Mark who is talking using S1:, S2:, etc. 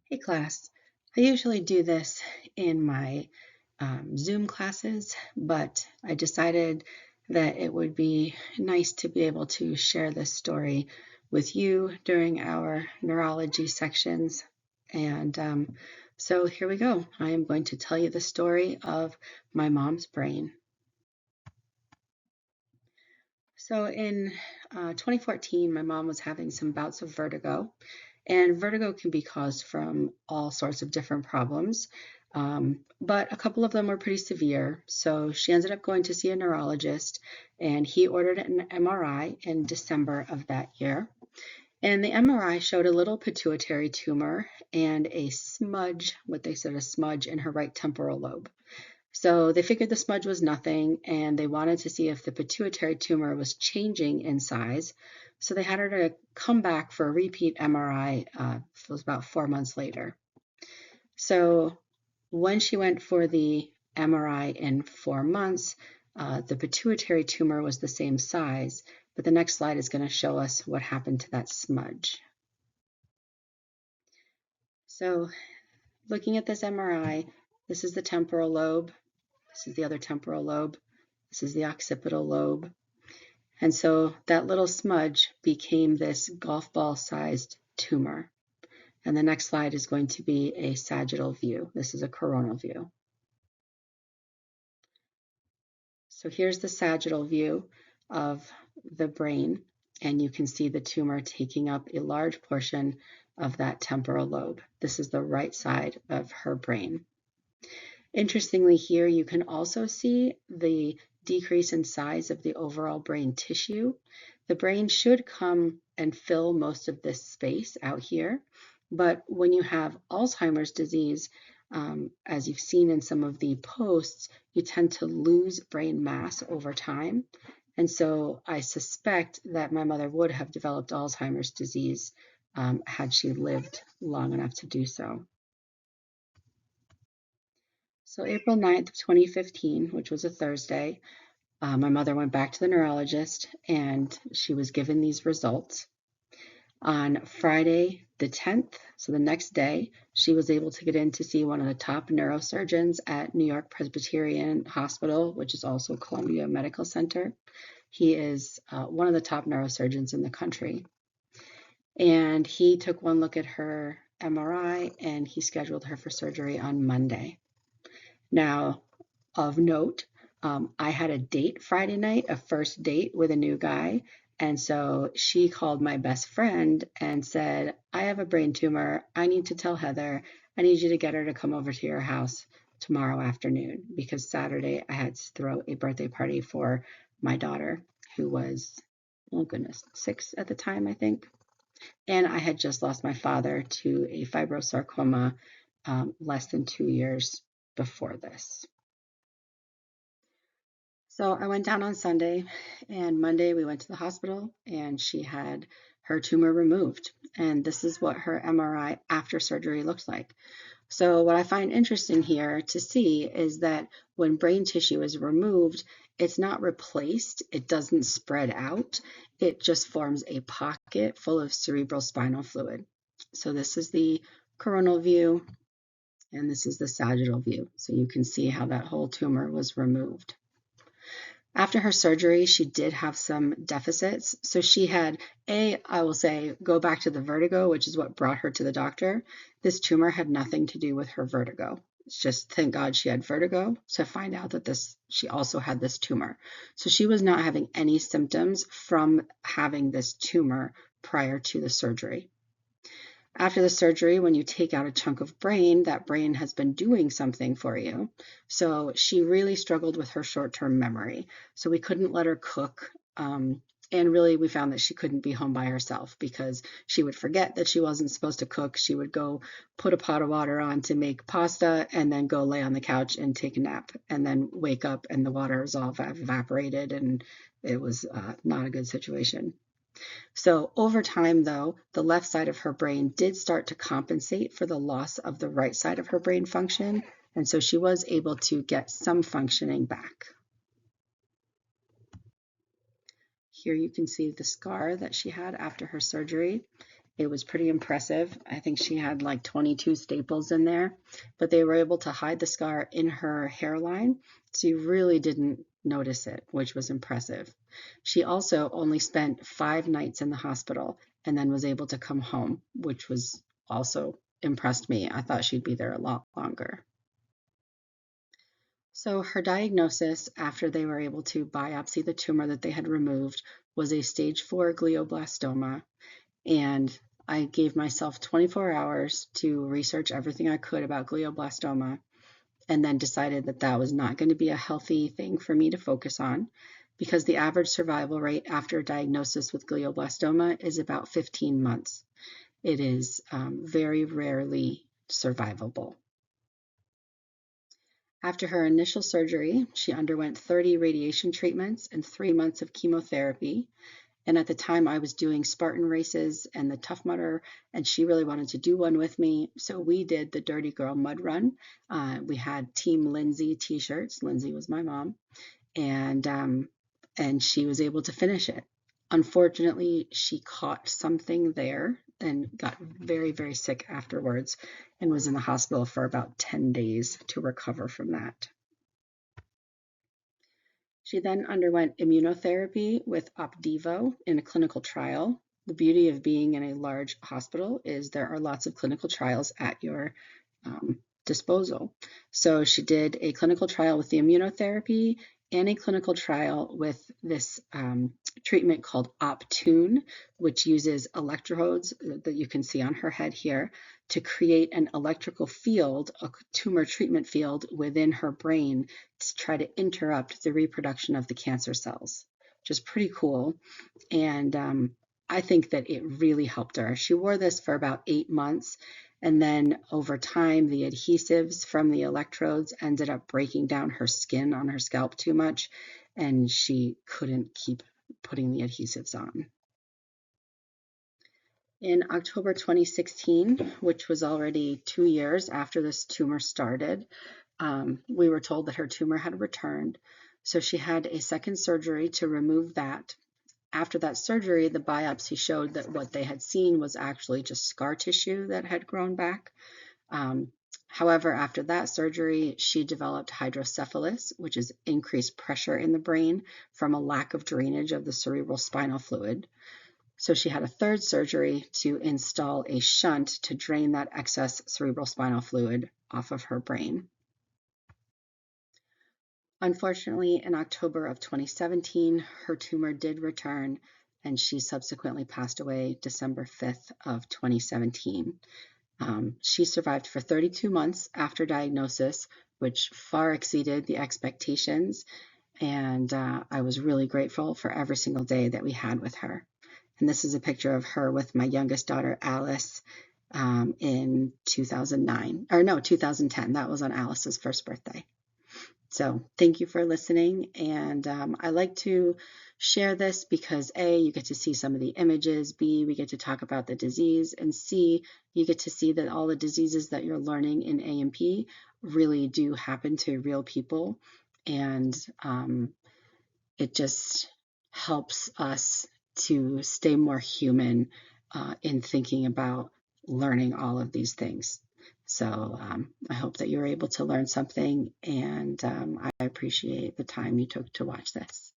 S1: Hey class, I usually do this in my Zoom classes, but I decided that it would be nice to be able to share this story with you during our neurology sections. And so here we go. I am going to tell you the story of my mom's brain. So in 2014, my mom was having some bouts of vertigo, and vertigo can be caused from all sorts of different problems, but a couple of them were pretty severe. So she ended up going to see a neurologist, and he ordered an MRI in December of that year. And the MRI showed a little pituitary tumor and a smudge, what they said a smudge in her right temporal lobe. So they figured the smudge was nothing, and they wanted to see if the pituitary tumor was changing in size. So they had her to come back for a repeat MRI. It was about 4 months later. So when she went for the MRI in 4 months, the pituitary tumor was the same size, but the next slide is going to show us what happened to that smudge. So looking at this MRI, this is the temporal lobe. This is the other temporal lobe. This is the occipital lobe. And so that little smudge became this golf ball sized tumor. And the next slide is going to be a sagittal view. This is a coronal view. So here's the sagittal view of the brain, and you can see the tumor taking up a large portion of that temporal lobe. This is the right side of her brain. Interestingly, here you can also see the decrease in size of the overall brain tissue. The brain should come and fill most of this space out here, but when you have Alzheimer's disease, as you've seen in some of the posts, you tend to lose brain mass over time. And so I suspect that my mother would have developed Alzheimer's disease had she lived long enough to do so. So April 9th, 2015, which was a Thursday, my mother went back to the neurologist and she was given these results. On Friday the 10th, so the next day, she was able to get in to see one of the top neurosurgeons at New York Presbyterian Hospital, which is also Columbia Medical Center. He is one of the top neurosurgeons in the country. And he took one look at her MRI and he scheduled her for surgery on Monday. Now, of note, I had a date Friday night, a first date with a new guy. And so she called my best friend and said, I have a brain tumor. I need to tell Heather. I need you to get her to come over to your house tomorrow afternoon because Saturday I had to throw a birthday party for my daughter who was, oh goodness, 6 at the time, I think. And I had just lost my father to a fibrosarcoma less than 2 years before this. So I went down on Sunday, and Monday we went to the hospital, and she had her tumor removed. And this is what her MRI after surgery looks like. So what I find interesting here to see is that when brain tissue is removed, it's not replaced, it doesn't spread out, it just forms a pocket full of cerebral spinal fluid. So this is the coronal view, and this is the sagittal view. So you can see how that whole tumor was removed. After her surgery, she did have some deficits. So she had, I will say, go back to the vertigo, which is what brought her to the doctor. This tumor had nothing to do with her vertigo. It's just thank God she had vertigo to find out that she also had this tumor. So she was not having any symptoms from having this tumor prior to the surgery. After the surgery, when you take out a chunk of brain, that brain has been doing something for you. So she really struggled with her short-term memory. So we couldn't let her cook. And really, we found that she couldn't be home by herself because she would forget that she wasn't supposed to cook. She would go put a pot of water on to make pasta and then go lay on the couch and take a nap and then wake up and the water is all evaporated and it was not a good situation. So over time, though, the left side of her brain did start to compensate for the loss of the right side of her brain function, and so she was able to get some functioning back. Here you can see the scar that she had after her surgery, It was pretty impressive. I think she had like 22 staples in there, but they were able to hide the scar in her hairline, so you really didn't notice it, which was impressive. She also only spent 5 nights in the hospital and then was able to come home, which was also impressed me. I thought she'd be there a lot longer. So her diagnosis after they were able to biopsy the tumor that they had removed was a stage 4 glioblastoma, and I gave myself 24 hours to research everything I could about glioblastoma, and then decided that that was not going to be a healthy thing for me to focus on, because the average survival rate after diagnosis with glioblastoma is about 15 months. It is very rarely survivable. After her initial surgery, she underwent 30 radiation treatments and 3 months of chemotherapy. And at the time, I was doing Spartan races and the Tough Mudder, and she really wanted to do one with me. So we did the Dirty Girl Mud Run. We had Team Lindsay t-shirts. Lindsay was my mom, and she was able to finish it. Unfortunately, she caught something there and got very, very sick afterwards and was in the hospital for about 10 days to recover from that. She then underwent immunotherapy with Opdivo in a clinical trial. The beauty of being in a large hospital is there are lots of clinical trials at your disposal. So she did a clinical trial with the immunotherapy and a clinical trial with this treatment called Optune, which uses electrodes that you can see on her head here to create an electrical field, a tumor treatment field within her brain to try to interrupt the reproduction of the cancer cells, which is pretty cool. And I think that it really helped her. She wore this for about 8 months, and then over time, the adhesives from the electrodes ended up breaking down her skin on her scalp too much, and she couldn't keep putting the adhesives on. In October 2016, which was already 2 years after this tumor started, we were told that her tumor had returned. So she had a second surgery to remove that. After that surgery, the biopsy showed that what they had seen was actually just scar tissue that had grown back. However, after that surgery, she developed hydrocephalus, which is increased pressure in the brain from a lack of drainage of the cerebral spinal fluid. So she had a third surgery to install a shunt to drain that excess cerebral spinal fluid off of her brain. Unfortunately, in October of 2017, her tumor did return, and she subsequently passed away December 5th of 2017. She survived for 32 months after diagnosis, which far exceeded the expectations, and I was really grateful for every single day that we had with her. And this is a picture of her with my youngest daughter, Alice, in 2010. That was on Alice's first birthday. So thank you for listening, and I like to share this because A, you get to see some of the images, B, we get to talk about the disease, and C, you get to see that all the diseases that you're learning in A&P really do happen to real people, and it just helps us to stay more human in thinking about learning all of these things. So I hope that you were able to learn something, and I appreciate the time you took to watch this.